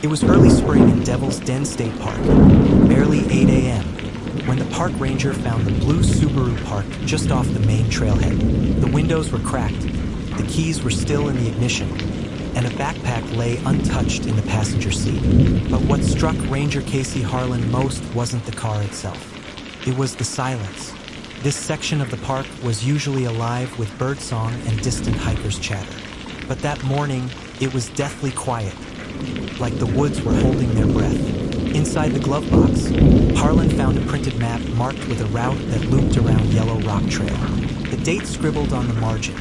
It was early spring in Devil's Den State Park, barely 8 a.m., when the park ranger found the blue Subaru parked just off the main trailhead. The windows were cracked, the keys were still in the ignition, and a backpack lay untouched in the passenger seat. But what struck Ranger Casey Harlan most wasn't the car itself. It was the silence. This section of the park was usually alive with birdsong and distant hikers' chatter. But that morning, it was deathly quiet, like the woods were holding their breath. Inside the glove box, Harlan found a printed map marked with a route that looped around Yellow Rock Trail. The date scribbled on the margin,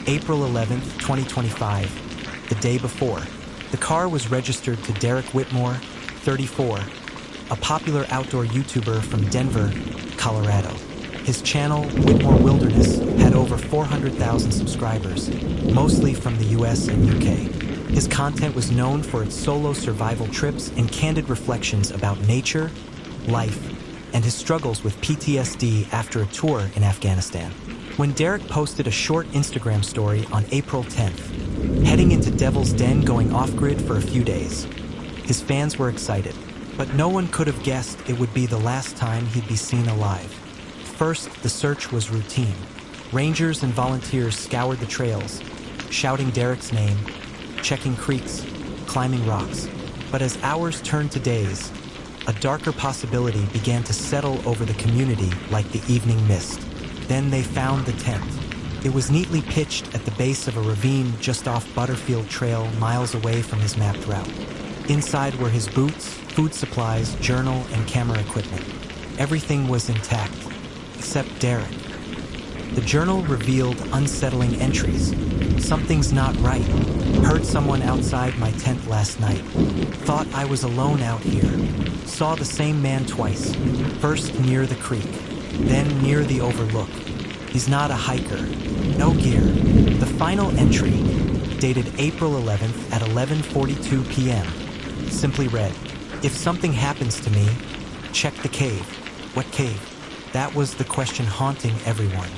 April 11th, 2025, the day before. The car was registered to Derek Whitmore, 34, a popular outdoor YouTuber from Denver, Colorado. His channel, Whitmore Wilderness, had over 400,000 subscribers, mostly from the US and UK. His content was known for its solo survival trips and candid reflections about nature, life, and his struggles with PTSD after a tour in Afghanistan. When Derek posted a short Instagram story on April 10th, heading into Devil's Den going off-grid for a few days, his fans were excited, but no one could have guessed it would be the last time he'd be seen alive. First, the search was routine. Rangers and volunteers scoured the trails, shouting Derek's name, checking creeks, climbing rocks. But as hours turned to days, a darker possibility began to settle over the community like the evening mist. Then they found the tent. It was neatly pitched at the base of a ravine just off Butterfield Trail, miles away from his mapped route. Inside were his boots, food supplies, journal, and camera equipment. Everything was intact, except Derek. The journal revealed unsettling entries. Something's not right. Heard someone outside my tent last night. Thought I was alone out here. Saw the same man twice. First near the creek, then near the overlook. He's not a hiker. No gear. The final entry, dated April 11th at 11:42 p.m., simply read, "If something happens to me, check the cave." What cave? That was the question haunting everyone.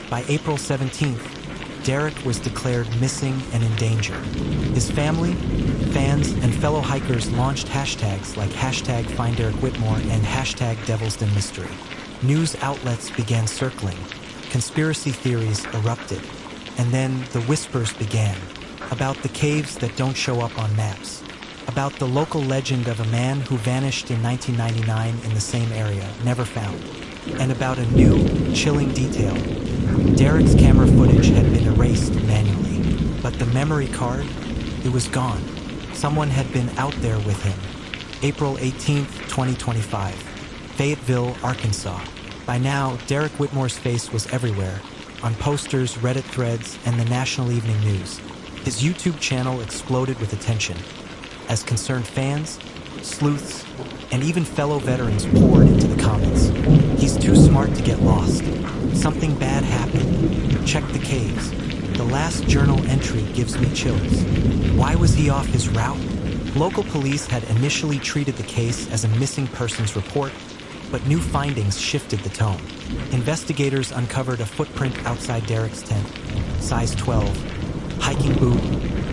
By April 17th, Derek was declared missing and in danger. His family, fans, and fellow hikers launched hashtags like hashtag Find Derek Whitmore and hashtag Devil's Den Mystery. News outlets began circling. Conspiracy theories erupted. And then the whispers began about the caves that don't show up on maps, about the local legend of a man who vanished in 1999 in the same area, never found, and about a new, chilling detail. Derek's camera footage had been erased manually, but the memory card, it was gone. Someone had been out there with him. April 18th, 2025, Fayetteville, Arkansas. By now, Derek Whitmore's face was everywhere, on posters, Reddit threads, and the national evening news. His YouTube channel exploded with attention, as concerned fans, sleuths, and even fellow veterans poured into the comments. He's too smart to get lost. Something bad happened. Check the caves. The last journal entry gives me chills. Why was he off his route? Local police had initially treated the case as a missing persons report, but new findings shifted the tone. Investigators uncovered a footprint outside Derek's tent, size 12, hiking boot,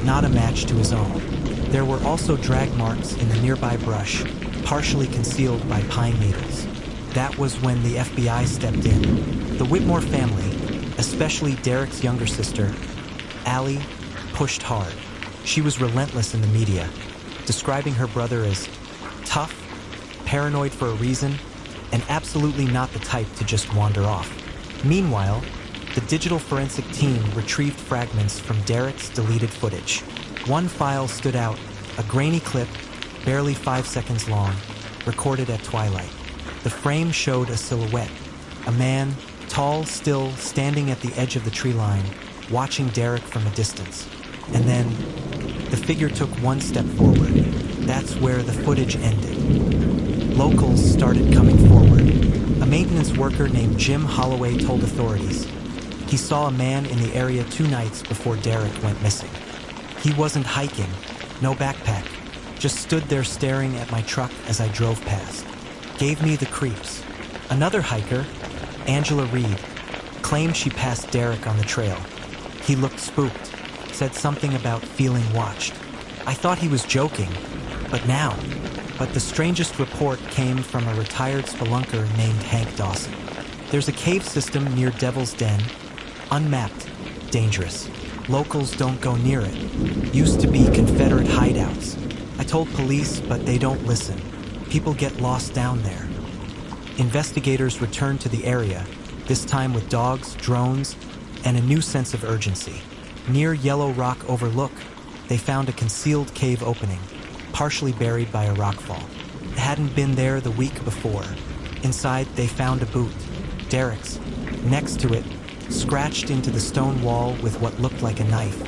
not a match to his own. There were also drag marks in the nearby brush, partially concealed by pine needles. That was when the FBI stepped in. The Whitmore family, especially Derek's younger sister, Allie, pushed hard. She was relentless in the media, describing her brother as tough, paranoid for a reason, and absolutely not the type to just wander off. Meanwhile, the digital forensic team retrieved fragments from Derek's deleted footage. One file stood out, a grainy clip, barely 5 seconds long, recorded at twilight. The frame showed a silhouette, a man, tall, still, standing at the edge of the tree line, watching Derek from a distance. And then, the figure took one step forward. That's where the footage ended. Locals started coming forward. A maintenance worker named Jim Holloway told authorities he saw a man in the area 2 nights before Derek went missing. He wasn't hiking, no backpack, just stood there staring at my truck as I drove past. Gave me the creeps. Another hiker, Angela Reed, claimed she passed Derek on the trail. He looked spooked, said something about feeling watched. I thought he was joking, but the strangest report came from a retired spelunker named Hank Dawson. There's a cave system near Devil's Den, unmapped, dangerous. Locals don't go near it. Used to be Confederate hideouts. I told police, but they don't listen. People get lost down there. Investigators returned to the area, this time with dogs, drones, and a new sense of urgency. Near Yellow Rock Overlook, they found a concealed cave opening, partially buried by a rockfall. It hadn't been there the week before. Inside, they found a boot, Derek's. Next to it, scratched into the stone wall with what looked like a knife.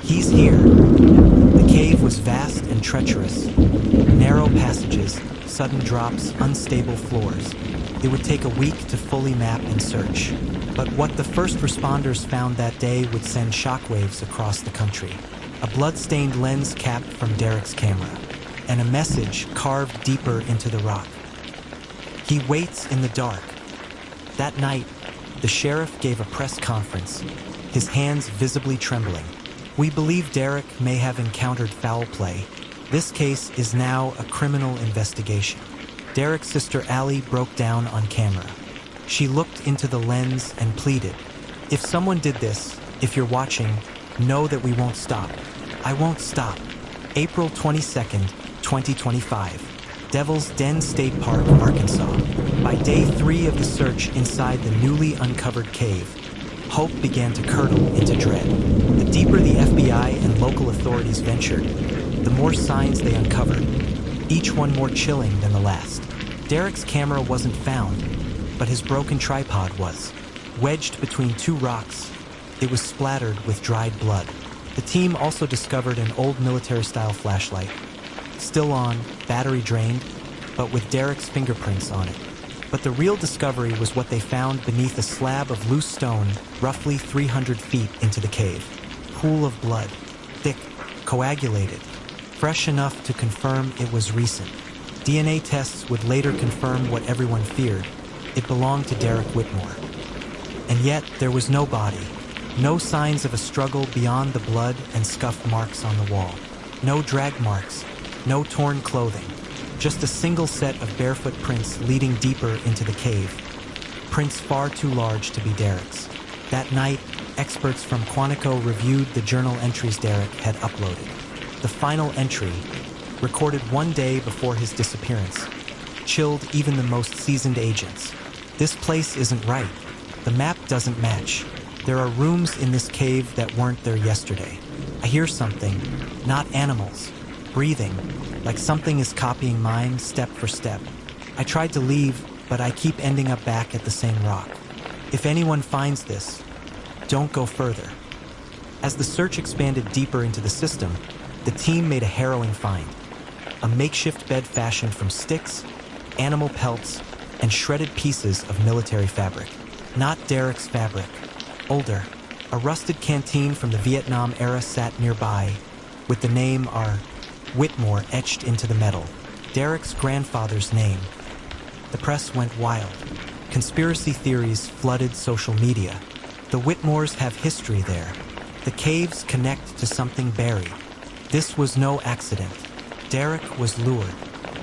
He's here. The cave was vast and treacherous. Narrow passages, sudden drops, unstable floors. It would take a week to fully map and search. But what the first responders found that day would send shockwaves across the country. A blood-stained lens cap from Derek's camera, and a message carved deeper into the rock. He waits in the dark. That night, the sheriff gave a press conference, his hands visibly trembling. We believe Derek may have encountered foul play. This case is now a criminal investigation. Derek's sister Allie broke down on camera. She looked into the lens and pleaded, "If someone did this, if you're watching, know that we won't stop. I won't stop." April 22nd, 2025. Devil's Den State Park, Arkansas. By day 3 of the search inside the newly uncovered cave, hope began to curdle into dread. The deeper the FBI and local authorities ventured, the more signs they uncovered, each one more chilling than the last. Derek's camera wasn't found, but his broken tripod was. Wedged between 2 rocks, it was splattered with dried blood. The team also discovered an old military-style flashlight, still on, battery drained, but with Derek's fingerprints on it. But the real discovery was what they found beneath a slab of loose stone roughly 300 feet into the cave. Pool of blood, thick, coagulated, fresh enough to confirm it was recent. DNA tests would later confirm what everyone feared. It belonged to Derek Whitmore. And yet, there was no body. No signs of a struggle beyond the blood and scuff marks on the wall. No drag marks. No torn clothing. Just a single set of barefoot prints leading deeper into the cave. Prints far too large to be Derek's. That night, experts from Quantico reviewed the journal entries Derek had uploaded. The final entry, recorded 1 day before his disappearance, chilled even the most seasoned agents. This place isn't right. The map doesn't match. There are rooms in this cave that weren't there yesterday. I hear something, not animals, breathing, like something is copying mine step for step. I tried to leave, but I keep ending up back at the same rock. If anyone finds this, don't go further. As the search expanded deeper into the system, the team made a harrowing find. A makeshift bed fashioned from sticks, animal pelts, and shredded pieces of military fabric. Not Derek's fabric. Older. A rusted canteen from the Vietnam era sat nearby, with the name R. Whitmore etched into the metal. Derek's grandfather's name. The press went wild. Conspiracy theories flooded social media. The Whitmores have history there. The caves connect to something buried. This was no accident. Derek was lured.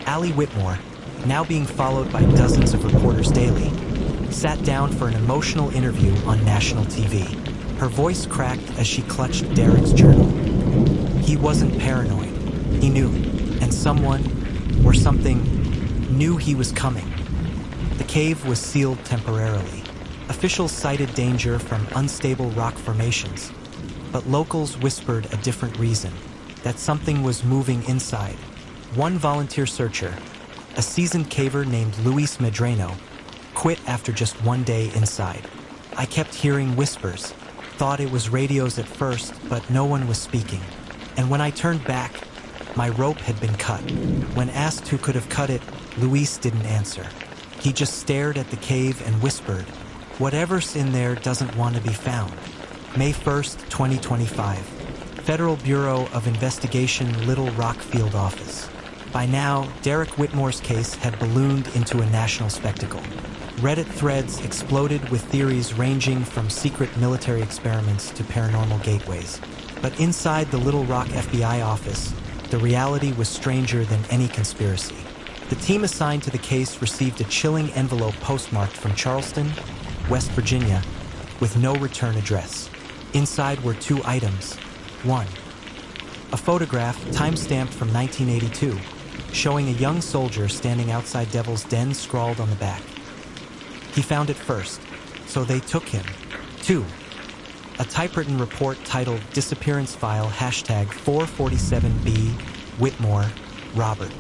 Allie Whitmore, now being followed by dozens of reporters daily, sat down for an emotional interview on national TV. Her voice cracked as she clutched Derek's journal. He wasn't paranoid. He knew, and someone, or something, knew he was coming. The cave was sealed temporarily. Officials cited danger from unstable rock formations, but locals whispered a different reason, that something was moving inside. One volunteer searcher, a seasoned caver named Luis Medrano, quit after just 1 day inside. I kept hearing whispers, thought it was radios at first, but no one was speaking. And when I turned back, my rope had been cut. When asked who could have cut it, Luis didn't answer. He just stared at the cave and whispered, "Whatever's in there doesn't want to be found." May 1st, 2025. Federal Bureau of Investigation, Little Rock Field Office. By now, Derek Whitmore's case had ballooned into a national spectacle. Reddit threads exploded with theories ranging from secret military experiments to paranormal gateways. But inside the Little Rock FBI office, the reality was stranger than any conspiracy. The team assigned to the case received a chilling envelope postmarked from Charleston, West Virginia, with no return address. Inside were two items. One, a photograph time-stamped from 1982, showing a young soldier standing outside Devil's Den scrawled on the back. He found it first, so they took him. Two, a typewritten report titled Disappearance File #447B Whitmore, Robert,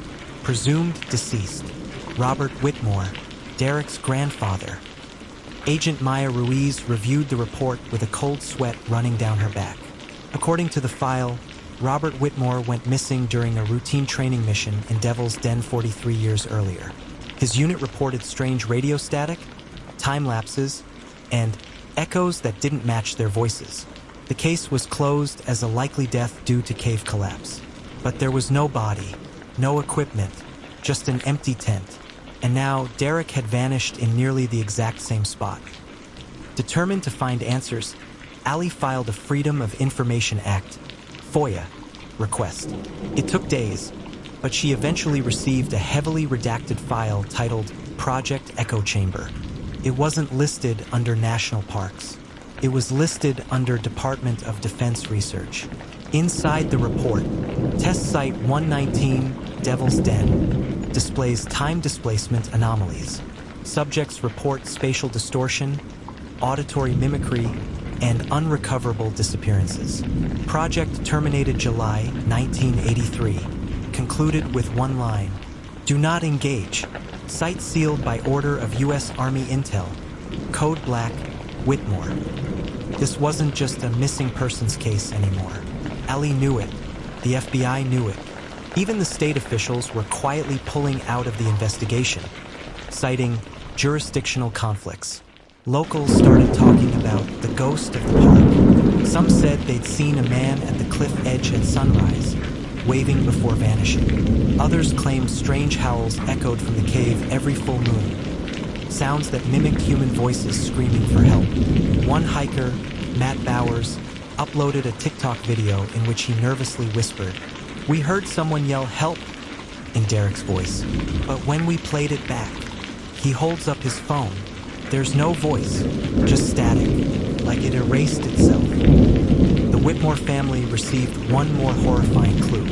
presumed deceased. Robert Whitmore, Derek's grandfather. Agent Maya Ruiz reviewed the report with a cold sweat running down her back. According to the file, Robert Whitmore went missing during a routine training mission in Devil's Den 43 years earlier. His unit reported strange radio static, time lapses, and echoes that didn't match their voices. The case was closed as a likely death due to cave collapse. But there was no body, no equipment, just an empty tent. And now Derek had vanished in nearly the exact same spot. Determined to find answers, Allie filed a Freedom of Information Act, FOIA, request. It took days, but she eventually received a heavily redacted file titled Project Echo Chamber. It wasn't listed under national parks. It was listed under Department of Defense Research. Inside the report, Test Site 119, Devil's Den, displays time displacement anomalies. Subjects report spatial distortion, auditory mimicry, and unrecoverable disappearances. Project terminated July 1983, concluded with one line: "Do not engage. Site sealed by order of U.S. Army Intel. Code Black, Whitmore." This wasn't just a missing persons case anymore. Allie knew it. The FBI knew it. Even the state officials were quietly pulling out of the investigation, citing jurisdictional conflicts. Locals started talking about the ghost of the park. Some said they'd seen a man at the cliff edge at sunrise, waving before vanishing. Others claimed strange howls echoed from the cave every full moon, sounds that mimicked human voices screaming for help. One hiker, Matt Bowers, uploaded a TikTok video in which he nervously whispered, "We heard someone yell help," in Derek's voice. But when we played it back, he holds up his phone. There's no voice, just static, like it erased itself. The Whitmore family received one more horrifying clue.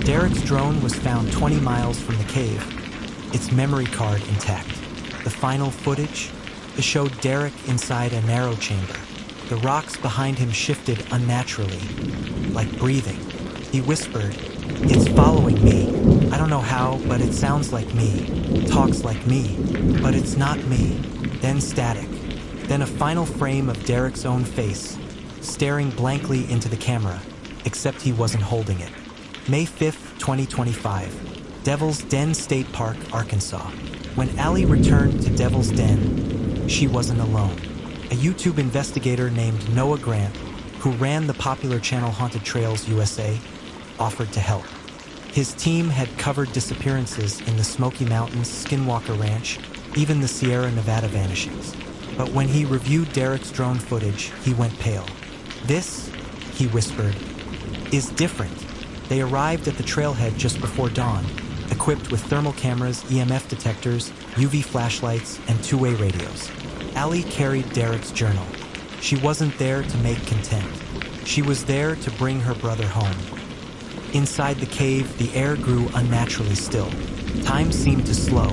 Derek's drone was found 20 miles from the cave, its memory card intact. The final footage, it showed Derek inside a narrow chamber. The rocks behind him shifted unnaturally, like breathing. He whispered, "It's following me. I don't know how, but it sounds like me. Talks like me, but it's not me." Then static. Then a final frame of Derek's own face, staring blankly into the camera, except he wasn't holding it. May 5th, 2025, Devil's Den State Park, Arkansas. When Allie returned to Devil's Den, she wasn't alone. A YouTube investigator named Noah Grant, who ran the popular channel Haunted Trails USA, offered to help. His team had covered disappearances in the Smoky Mountains, Skinwalker Ranch, even the Sierra Nevada vanishings. But when he reviewed Derek's drone footage, he went pale. "This," he whispered, "is different." They arrived at the trailhead just before dawn, equipped with thermal cameras, EMF detectors, UV flashlights, and two-way radios. Allie carried Derek's journal. She wasn't there to make content. She was there to bring her brother home. Inside the cave, the air grew unnaturally still. Time seemed to slow.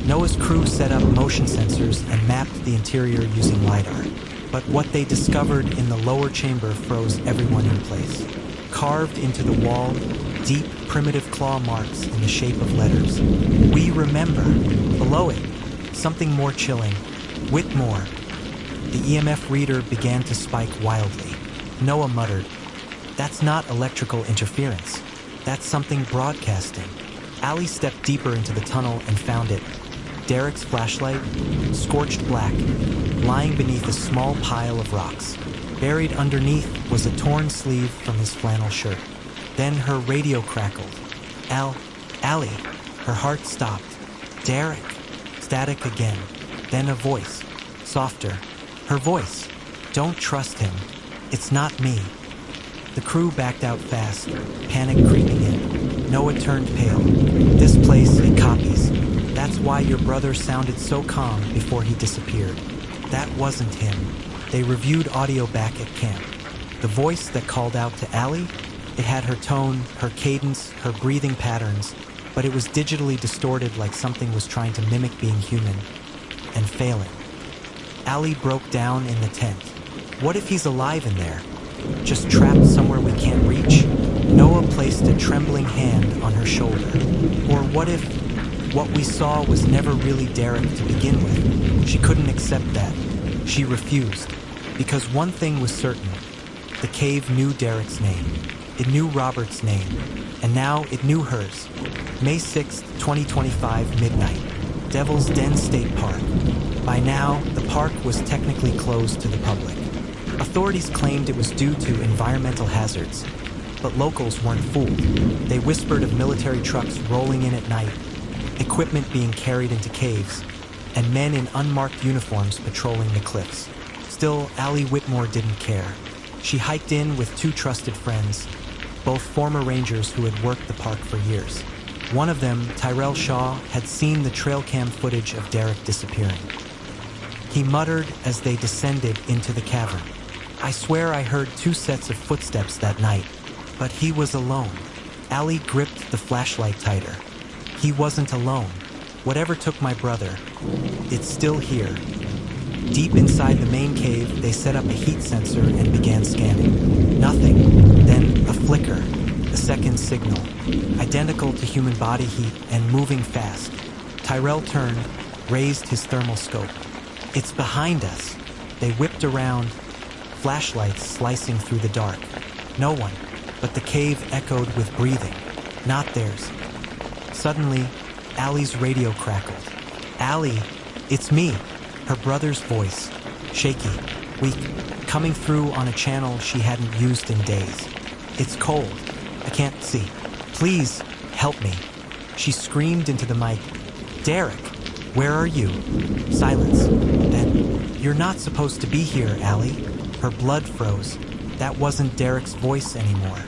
Noah's crew set up motion sensors and mapped the interior using LiDAR. But what they discovered in the lower chamber froze everyone in place. Carved into the wall, deep, primitive claw marks in the shape of letters. "We remember." Below it, something more chilling. "Whitmore." The EMF reader began to spike wildly. Noah muttered, "That's not electrical interference. That's something broadcasting." Allie stepped deeper into the tunnel and found it. Derek's flashlight, scorched black, lying beneath a small pile of rocks. Buried underneath was a torn sleeve from his flannel shirt. Then her radio crackled. Allie. Her heart stopped. "Derek." Static again. Then a voice. Softer. Her voice. "Don't trust him. It's not me." The crew backed out fast, panic creeping in. Noah turned pale. This place, it copies. That's why your brother sounded so calm before he disappeared. That wasn't him. They reviewed audio back at camp. The voice that called out to Allie, it had her tone, her cadence, her breathing patterns, but it was digitally distorted like something was trying to mimic being human, and failing. Allie broke down in the tent. What if he's alive in there? Just trapped somewhere we can't reach? Noah placed a trembling hand on her shoulder. Or what if what we saw was never really Derek to begin with? She couldn't accept that. She refused. Because one thing was certain. The cave knew Derek's name. It knew Robert's name. And now it knew hers. May 6, 2025, midnight. Devil's Den State Park. By now, the park was technically closed to the public. Authorities claimed it was due to environmental hazards, but locals weren't fooled. They whispered of military trucks rolling in at night, equipment being carried into caves, and men in unmarked uniforms patrolling the cliffs. Still, Allie Whitmore didn't care. She hiked in with two trusted friends, both former rangers who had worked the park for years. One of them, Tyrell Shaw, had seen the trail cam footage of Derek disappearing. He muttered as they descended into the cavern. I swear I heard two sets of footsteps that night, but he was alone. Allie gripped the flashlight tighter. He wasn't alone. Whatever took my brother, it's still here. Deep inside the main cave, they set up a heat sensor and began scanning. Nothing. Then a flicker, a second signal, identical to human body heat and moving fast. Tyrell turned, raised his thermal scope. It's behind us. They whipped around, flashlights slicing through the dark. No one, but the cave echoed with breathing, not theirs. Suddenly, Allie's radio crackled. Allie, it's me, her brother's voice, shaky, weak, coming through on a channel she hadn't used in days. It's cold. I can't see. Please, help me. She screamed into the mic. Derek, where are you? Silence. Then, you're not supposed to be here, Allie. Her blood froze. That wasn't Derek's voice anymore.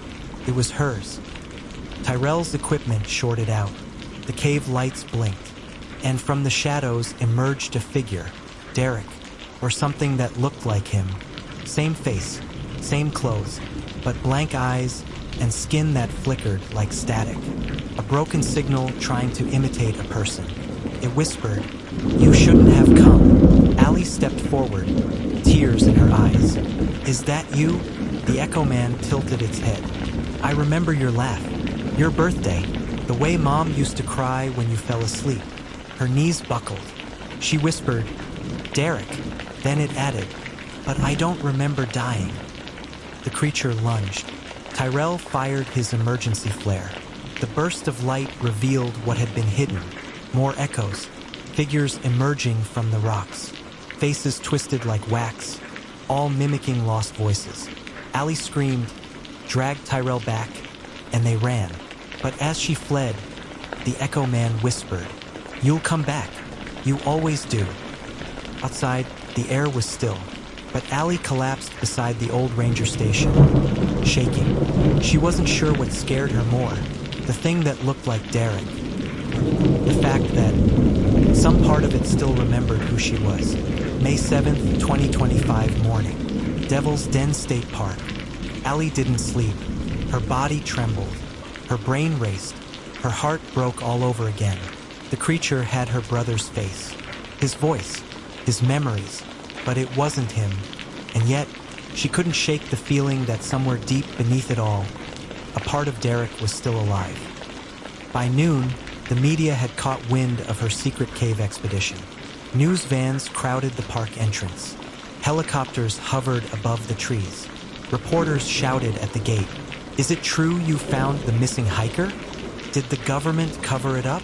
It was hers. Tyrell's equipment shorted out. The cave lights blinked. And from the shadows emerged a figure. Derek, or something that looked like him. Same face, same clothes, but blank eyes and skin that flickered like static. A broken signal trying to imitate a person. It whispered, "You shouldn't have come." Allie stepped forward, tears in her eyes. "Is that you?" The Echo Man tilted its head. "I remember your laugh. Your birthday. The way Mom used to cry when you fell asleep." Her knees buckled. She whispered, "Derek." Then it added, "But I don't remember dying." The creature lunged. Tyrell fired his emergency flare. The burst of light revealed what had been hidden. More echoes, figures emerging from the rocks. Faces twisted like wax, all mimicking lost voices. Allie screamed, dragged Tyrell back, and they ran. But as she fled, the Echo Man whispered, "You'll come back. You always do." Outside, the air was still, but Allie collapsed beside the old ranger station, shaking. She wasn't sure what scared her more, the thing that looked like Derek. The fact that some part of it still remembered who she was. May 7th, 2025 morning. Devil's Den State Park. Allie didn't sleep. Her body trembled. Her brain raced. Her heart broke all over again. The creature had her brother's face, his voice, his memories, but it wasn't him. And yet, she couldn't shake the feeling that somewhere deep beneath it all, a part of Derek was still alive. By noon, the media had caught wind of her secret cave expedition. News vans crowded the park entrance. Helicopters hovered above the trees. Reporters shouted at the gate, "Is it true you found the missing hiker? Did the government cover it up?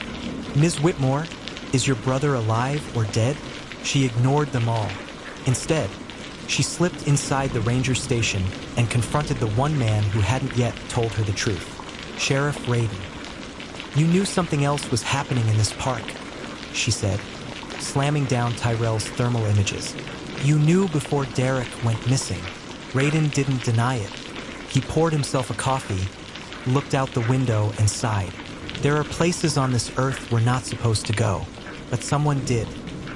Ms. Whitmore, is your brother alive or dead?" She ignored them all. Instead, she slipped inside the ranger station and confronted the one man who hadn't yet told her the truth, Sheriff Radin. "You knew something else was happening in this park," she said, slamming down Tyrell's thermal images. "You knew before Derek went missing." Radin didn't deny it. He poured himself a coffee, looked out the window and sighed. There are places on this earth we're not supposed to go, but someone did,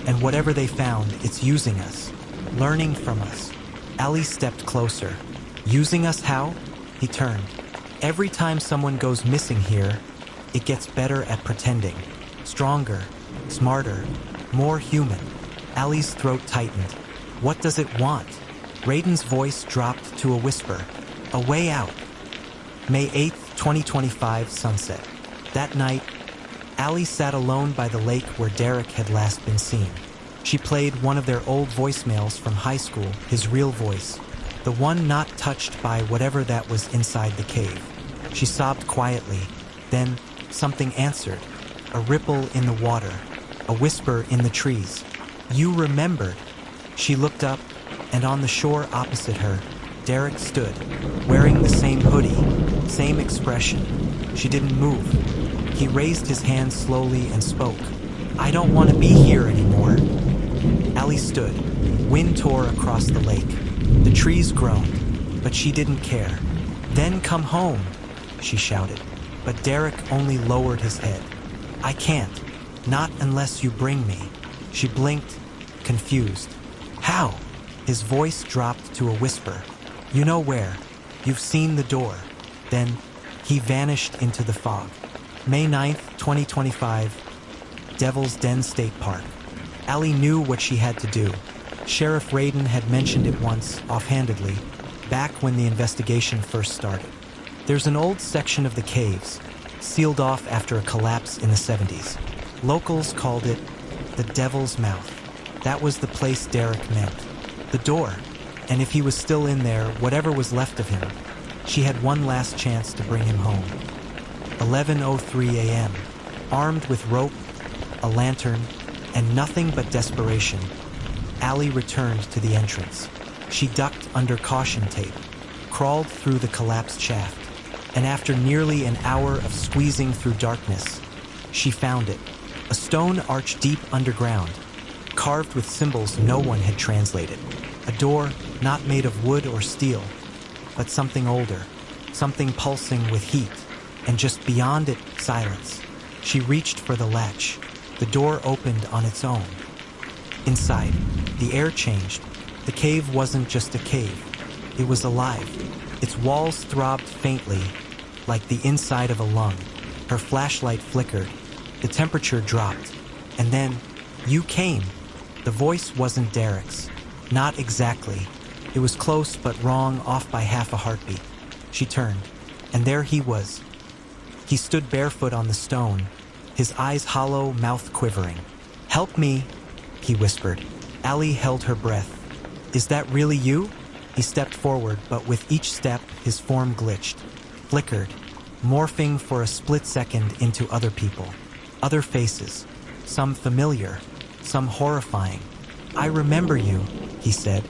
and whatever they found, it's using us, learning from us. Allie stepped closer. Using us how? He turned. Every time someone goes missing here, it gets better at pretending. Stronger, smarter, more human. Allie's throat tightened. What does it want? Raiden's voice dropped to a whisper. A way out. May 8th, 2025, sunset. That night, Allie sat alone by the lake where Derek had last been seen. She played one of their old voicemails from high school, his real voice, the one not touched by whatever that was inside the cave. She sobbed quietly. Then something answered. A ripple in the water, a whisper in the trees. You remembered. She looked up, and on the shore opposite her, Derek stood, wearing the same hoodie, same expression. She didn't move. He raised his hand slowly and spoke. I don't want to be here anymore. Allie stood. Wind tore across the lake. The trees groaned, but she didn't care. Then come home, she shouted. But Derek only lowered his head. I can't. Not unless you bring me. She blinked, confused. How? His voice dropped to a whisper. You know where. You've seen the door. Then he vanished into the fog. May 9th, 2025, Devil's Den State Park. Allie knew what she had to do. Sheriff Raiden had mentioned it once, offhandedly, back when the investigation first started. There's an old section of the caves, sealed off after a collapse in the 70s. Locals called it the Devil's Mouth. That was the place Derek meant. The door. And if he was still in there, whatever was left of him, she had one last chance to bring him home. 11:03 a.m. Armed with rope, a lantern, and nothing but desperation, Allie returned to the entrance. She ducked under caution tape, crawled through the collapsed shaft, and after nearly an hour of squeezing through darkness, she found it. A stone arch deep underground, carved with symbols no one had translated. A door not made of wood or steel, but something older, something pulsing with heat, and just beyond it, silence. She reached for the latch. The door opened on its own. Inside, the air changed. The cave wasn't just a cave. It was alive. Its walls throbbed faintly, like the inside of a lung. Her flashlight flickered. The temperature dropped. And then, you came. The voice wasn't Derek's. Not exactly. It was close but wrong, off by half a heartbeat. She turned, and there he was. He stood barefoot on the stone, his eyes hollow, mouth quivering. Help me, he whispered. Allie held her breath. Is that really you? He stepped forward, but with each step, his form glitched, flickered, morphing for a split second into other people, other faces, some familiar, some horrifying. I remember you, he said,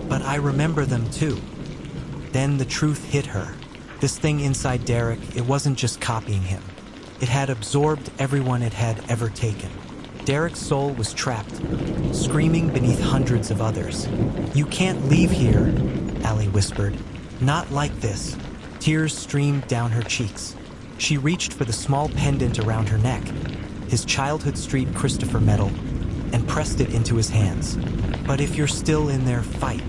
but I remember them too. Then the truth hit her. This thing inside Derek, it wasn't just copying him. It had absorbed everyone it had ever taken. Derek's soul was trapped, screaming beneath hundreds of others. You can't leave here, Allie whispered. Not like this. Tears streamed down her cheeks. She reached for the small pendant around her neck, his childhood street Christopher medal, and pressed it into his hands. But if you're still in there, fight.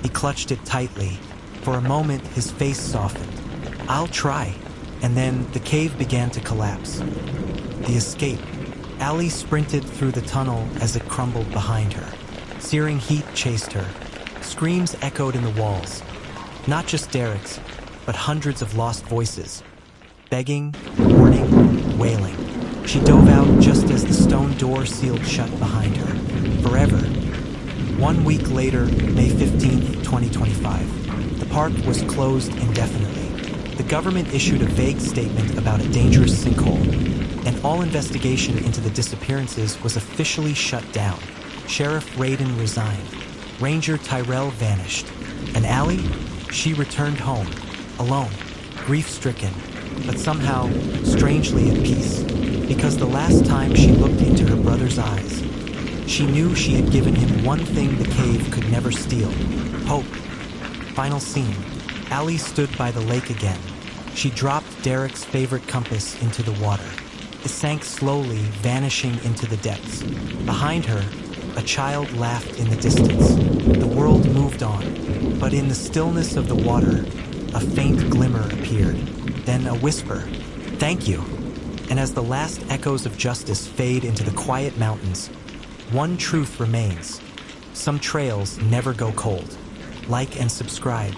He clutched it tightly. For a moment, his face softened. I'll try. And then the cave began to collapse. The escape. Allie sprinted through the tunnel as it crumbled behind her. Searing heat chased her. Screams echoed in the walls. Not just Derek's, but hundreds of lost voices. Begging, warning, wailing. She dove out just as the stone door sealed shut behind her. Forever. 1 week later, May 15th, 2025. The park was closed indefinitely. The government issued a vague statement about a dangerous sinkhole, and all investigation into the disappearances was officially shut down. Sheriff Raiden resigned. Ranger Tyrell vanished. And Allie? She returned home, alone, grief-stricken, but somehow strangely at peace. Because the last time she looked into her brother's eyes, she knew she had given him one thing the cave could never steal: hope. Final scene. Allie stood by the lake again. She dropped Derek's favorite compass into the water. It sank slowly, vanishing into the depths. Behind her, a child laughed in the distance. The world moved on, but in the stillness of the water, a faint glimmer appeared. Then a whisper, "Thank you." And as the last echoes of justice fade into the quiet mountains, one truth remains. Some trails never go cold. Like and subscribe